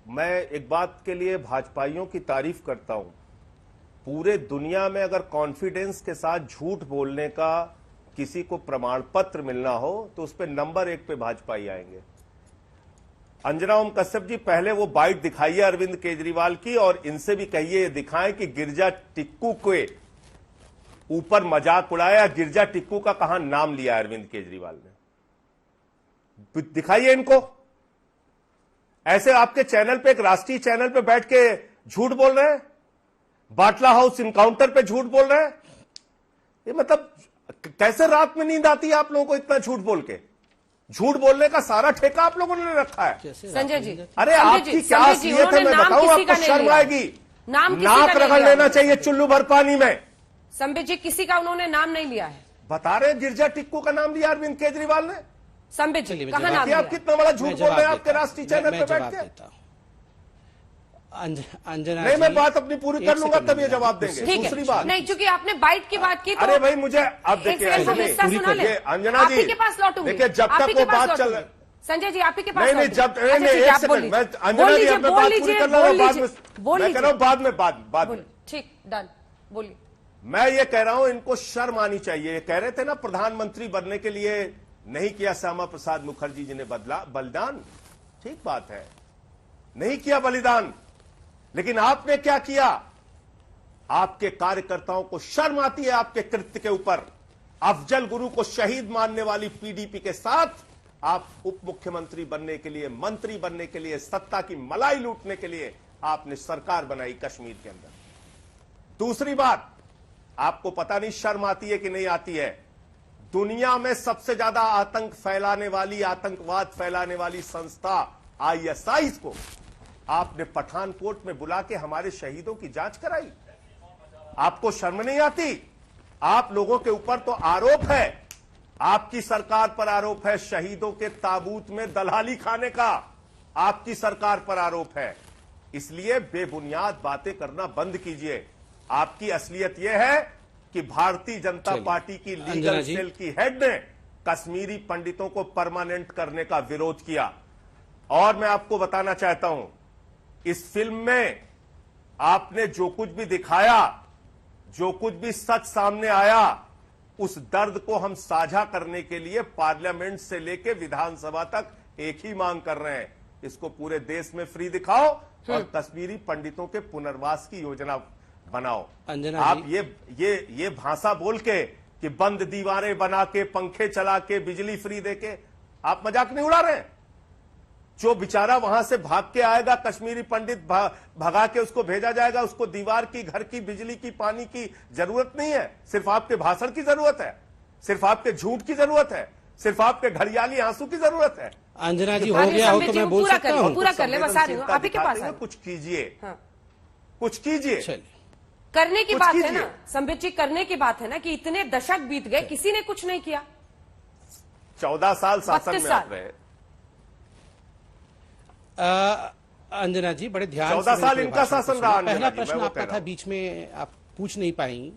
मैं एक बात के लिए भाजपाइयों की तारीफ करता हूं। पूरे दुनिया में अगर कॉन्फिडेंस के साथ झूठ बोलने का किसी को प्रमाण पत्र मिलना हो तो उस पर नंबर 1 पे भाजपाई आएंगे। अंजना ओम कश्यप जी, पहले वो बाइट दिखाइए अरविंद केजरीवाल की और इनसे भी कहिए दिखाएं कि गिरजा टिक्कू के ऊपर मजाक उड़ाया। गिरजा टिक्कू का कहां नाम लिया अरविंद केजरीवाल ने, दिखाइए इनको। ऐसे आपके चैनल पे, एक राष्ट्रीय चैनल पे बैठ के झूठ बोल रहे हैं, बाटला हाउस इनकाउंटर पे झूठ बोल रहे हैं। ये मतलब कैसे रात में नींद आती है आप लोगों को इतना झूठ बोल के? झूठ बोलने का सारा ठेका आप लोगों ने रखा है। संजय जी, अरे आपकी क्या असलियत है मैं बताऊं आपको, शर्म आएगी। नाक रगड़ लेना चाहिए चुल्लू भर पानी में। संबित जी, किसी का उन्होंने नाम नहीं लिया है। बता रहे गिरजा टिक्कू का नाम लिया अरविंद केजरीवाल ने। संबित जी, कहां नाम लिया? आप कितना बड़ा झूठ बोल रहे हैं आपके राष्ट्रीय चैनल पे बैठ के। अंजना नहीं, मैं बात अपनी पूरी कर लूंगा तब ये जवाब देंगे। दूसरी बात नहीं, चूंकि आपने बाइट की बात की तो अरे भाई मुझे अब देखिए अंजना जी, के पास लौटूंगी। देखिए जब तक वो बात चल रही, संजय जी आप ही के पास नहीं जब नहीं एक सेकंड, मैं अंजना जी अब मैं बात पूरी कर रहा हूँ, बाद में मैं कह रहा हूँ बाद में ठीक, डन, बोलिए। मैं ये कह रहा हूं इनको शर्म आनी चाहिए। ये कह रहे थे ना प्रधानमंत्री बनने के लिए नहीं किया श्यामा प्रसाद मुखर्जी जी ने बलिदान। ठीक बात है, नहीं किया बलिदान, लेकिन आपने क्या किया? आपके कार्यकर्ताओं को शर्म आती है आपके कृत्य के ऊपर। अफजल गुरु को शहीद मानने वाली पीडीपी के साथ आप उप मुख्यमंत्री बनने के लिए, मंत्री बनने के लिए, सत्ता की मलाई लूटने के लिए आपने सरकार बनाई कश्मीर के अंदर। दूसरी बात, आपको पता नहीं शर्म आती है कि नहीं आती है, दुनिया में सबसे ज्यादा आतंक फैलाने वाली, आतंकवाद फैलाने वाली संस्था आईएसआई को आपने पठानकोट में बुला के हमारे शहीदों की जांच कराई। आपको शर्म नहीं आती? आप लोगों के ऊपर तो आरोप है, आपकी सरकार पर आरोप है शहीदों के ताबूत में दलाली खाने का, आपकी सरकार पर आरोप है। इसलिए बेबुनियाद बातें करना बंद कीजिए। आपकी असलियत यह है कि भारतीय जनता पार्टी की लीगल सेल की हेड ने कश्मीरी पंडितों को परमानेंट करने का विरोध किया। और मैं आपको बताना चाहता हूं, इस फिल्म में आपने जो कुछ भी दिखाया, जो कुछ भी सच सामने आया, उस दर्द को हम साझा करने के लिए पार्लियामेंट से लेकर विधानसभा तक एक ही मांग कर रहे हैं, इसको पूरे देश में फ्री दिखाओ और कश्मीरी पंडितों के पुनर्वास की योजना बनाओ। आप ये भाषा बोल के कि बंद दीवारें बना के, पंखे चला के, बिजली फ्री दे के, आप मजाक नहीं उड़ा रहे हैं? जो बेचारा वहां से भाग के आएगा, कश्मीरी पंडित भगा के उसको भेजा जाएगा, उसको दीवार की, घर की, बिजली की, पानी की जरूरत नहीं है, सिर्फ आपके भाषण की जरूरत है, सिर्फ आपके झूठ की जरूरत है, सिर्फ आपके घड़ियाली आंसू की जरूरत है। अंजना जी, हो गया हो तो मैं बोल सकता हूं? पूरा कर ले, बस आ रही हूं, आप ही के पास। कुछ कीजिए, कुछ कीजिए। करने की बात है ना संबित जी, करने की बात है ना कि इतने दशक बीत गए, किसी ने कुछ नहीं किया। 14 साल शासन में आप रहे। अंजना जी, बड़े ध्यान 14 साल इनका शासन रहा। पहला प्रश्न आपका था, बीच में आप पूछ नहीं पाई,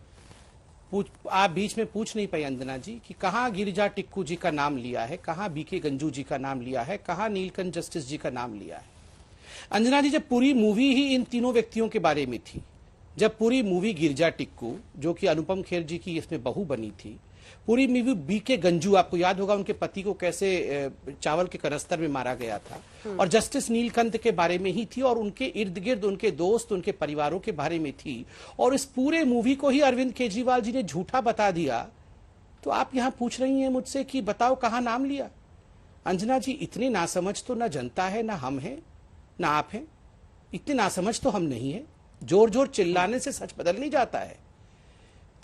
आप बीच में पूछ नहीं पाई अंजना जी कि कहाँ गिरिजा टिक्कू जी का नाम लिया है, कहाँ बीके गंजू जी का नाम लिया है, कहाँ नीलकंठ जस्टिस जी का नाम लिया है। अंजना जी, जब पूरी मूवी ही इन तीनों व्यक्तियों के बारे में थी, जब पूरी मूवी गिरिजा टिक्कू, जो कि अनुपम खेर जी की इसमें बहू बनी थी, पूरी मूवी बीके गंजू, आपको याद होगा उनके पति को कैसे चावल के कनस्तर में मारा गया था, और जस्टिस नीलकंठ के बारे में ही थी, और उनके इर्द गिर्द उनके दोस्त, उनके परिवारों के बारे में थी, और इस पूरे मूवी को ही अरविंद केजरीवाल जी ने झूठा बता दिया। तो आप यहां पूछ रही हैं मुझसे कि बताओ कहां नाम लिया? अंजना जी, इतनी नासमझ तो ना जनता है, ना हम हैं, ना आप हैं। इतनी नासमझ तो हम नहीं है। जोर जोर चिल्लाने से सच बदल नहीं जाता है।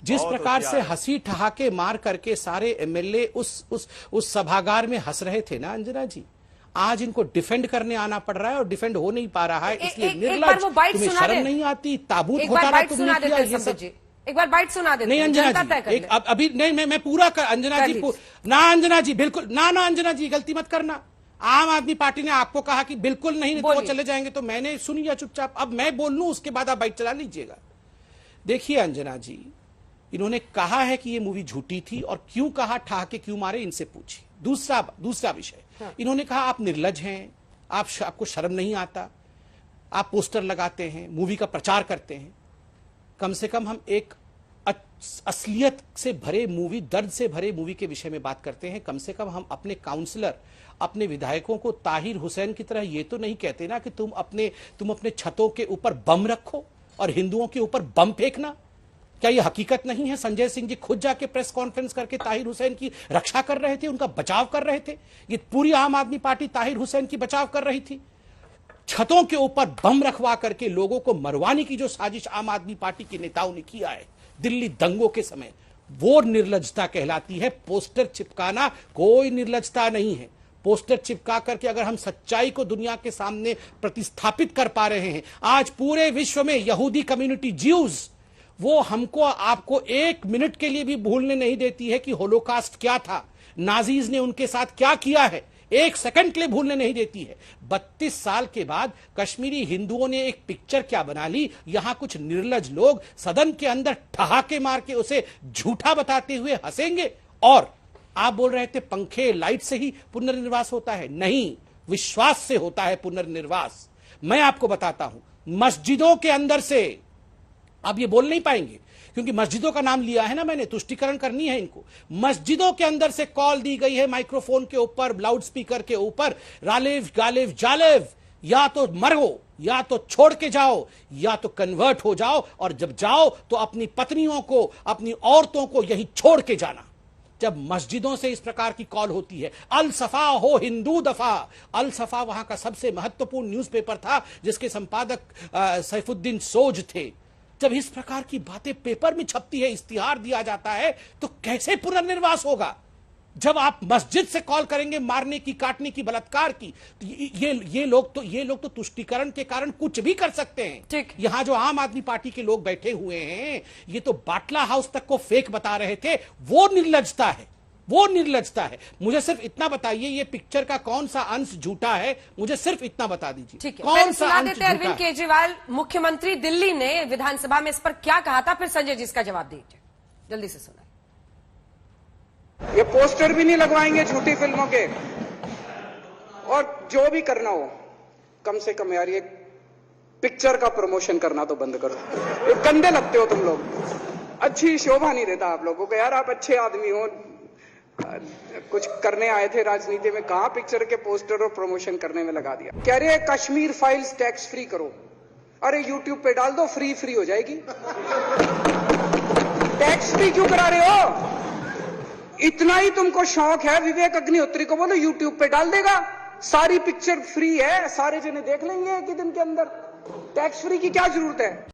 जिस प्रकार से हंसी ठहाके मार करके सारे एमएलए उस सभागार में हंस रहे थे ना अंजना जी, आज इनको डिफेंड करने आना पड़ रहा है और डिफेंड हो नहीं पा रहा है। इसलिए निर्लज, तुम्हें शर्म नहीं आती? ताबूत घोटाला तुमने किया, ये सब। एक बार बाइट सुना देते। नहीं अंजना जी, अभी नहीं, मैं पूरा कर अंजना जी, ना अंजना जी, बिल्कुल ना अंजना जी, गलती मत करना। आम आदमी पार्टी ने आपको कहा कि बिल्कुल नहीं, तो वो चले जाएंगे, तो मैंने सुन लिया चुपचाप। अब मैं बोल लूं, उसके बाद आप बाइट चला लीजिएगा। देखिए अंजना जी, इन्होंने कहा है कि ये मूवी झूठी थी, और क्यों कहा, ठहाके क्यों मारे, इनसे पूछिए। दूसरा विषय, इन्होंने कहा आप निर्लज हैं, आपको शर्म नहीं आता। आप पोस्टर लगाते हैं, मूवी का प्रचार करते हैं, कम से कम हम एक असलियत से भरे मूवी, दर्द से भरे मूवी के विषय में बात करते हैं। कम से कम हम अपने काउंसलर, अपने विधायकों को ताहिर हुसैन की तरह ये तो नहीं कहते ना कि तुम अपने छतों के ऊपर बम रखो और हिंदुओं के ऊपर बम फेंकना। क्या ये हकीकत नहीं है? संजय सिंह जी खुद जाके प्रेस कॉन्फ्रेंस करके ताहिर हुसैन की रक्षा कर रहे थे, उनका बचाव कर रहे थे। ये पूरी आम आदमी पार्टी ताहिर हुसैन की बचाव कर रही थी। छतों के ऊपर बम रखवा करके लोगों को मरवाने की जो साजिश आम आदमी पार्टी के नेताओं ने किया है दिल्ली दंगों के समय, वो निर्लज्जता कहलाती है। पोस्टर चिपकाना कोई निर्लज्जता नहीं है। पोस्टर चिपका करके अगर हम सच्चाई को दुनिया के सामने प्रतिस्थापित कर पा रहे हैं, आज पूरे विश्व में यहूदी कम्युनिटी, ज्यूज, वो हमको आपको एक मिनट के लिए भी भूलने नहीं देती है कि होलोकास्ट क्या था, नाजीज ने उनके साथ क्या किया है, एक सेकंड के लिए भूलने नहीं देती है। 32 साल के बाद कश्मीरी हिंदुओं ने एक पिक्चर क्या बना ली, यहां कुछ निर्लज लोग सदन के अंदर ठहाके मार के उसे झूठा बताते हुए हंसेंगे। और आप बोल रहे थे पंखे लाइट से ही पुनर्निर्वास होता है। नहीं, विश्वास से होता है पुनर्निर्वास। मैं आपको बताता हूं, मस्जिदों के अंदर से, आप ये बोल नहीं पाएंगे क्योंकि मस्जिदों का नाम लिया है ना मैंने, तुष्टिकरण करनी है इनको। मस्जिदों के अंदर से कॉल दी गई है माइक्रोफोन के ऊपर, लाउड स्पीकर के ऊपर, रालेव गालेव जालेव, या तो मरो, या तो छोड़ के जाओ, या तो कन्वर्ट हो जाओ, और जब जाओ तो अपनी पत्नियों को, अपनी औरतों को यहीं छोड़ के जाना। जब मस्जिदों से इस प्रकार की कॉल होती है, अल सफा हो हिंदू दफा। अल सफा वहां का सबसे महत्वपूर्ण न्यूज़पेपर था जिसके संपादक सैफुद्दीन सोज थे। जब इस प्रकार की बातें पेपर में छपती है, इश्तिहार दिया जाता है, तो कैसे पुनर्निर्वास होगा? जब आप मस्जिद से कॉल करेंगे मारने की, काटने की, बलात्कार की, तो ये लोग तो तुष्टीकरण के कारण कुछ भी कर सकते हैं। ठीक। यहां जो आम आदमी पार्टी के लोग बैठे हुए हैं, ये तो बाटला हाउस तक को फेक बता रहे थे। वो निर्लज्जता है, वो निर्लज्जता है। मुझे सिर्फ इतना बताइए, ये पिक्चर का कौन सा अंश झूठा है? मुझे सिर्फ इतना बता दीजिए। ठीक है, कौन फिर सा सुना अंश देते झूठा अरविंद है? केजरीवाल, मुख्यमंत्री दिल्ली ने विधानसभा में इस पर क्या कहा था, फिर संजय जी इसका जवाब दीजिए। जल्दी से सुनाइए। ये पोस्टर भी नहीं लगवाएंगे झूठी फिल्मों के, और जो भी करना हो, कम से कम यार ये पिक्चर का प्रमोशन करना तो बंद करो। ये गंदे लगते हो तुम लोग, अच्छी शोभा नहीं देता आप लोगों को। यार आप अच्छे आदमी हो, कुछ करने आए थे राजनीति में, कहां पिक्चर के पोस्टर और प्रमोशन करने में लगा दिया। कह रहे हैं कश्मीर फाइल्स टैक्स फ्री करो। अरे यूट्यूब पे डाल दो, फ्री हो जाएगी। टैक्स फ्री क्यों करा रहे हो? इतना ही तुमको शौक है, विवेक अग्निहोत्री को बोलो यूट्यूब पे डाल देगा, सारी पिक्चर फ्री है, सारे जने देख लेंगे एक ही दिन के अंदर। टैक्स फ्री की क्या जरूरत है?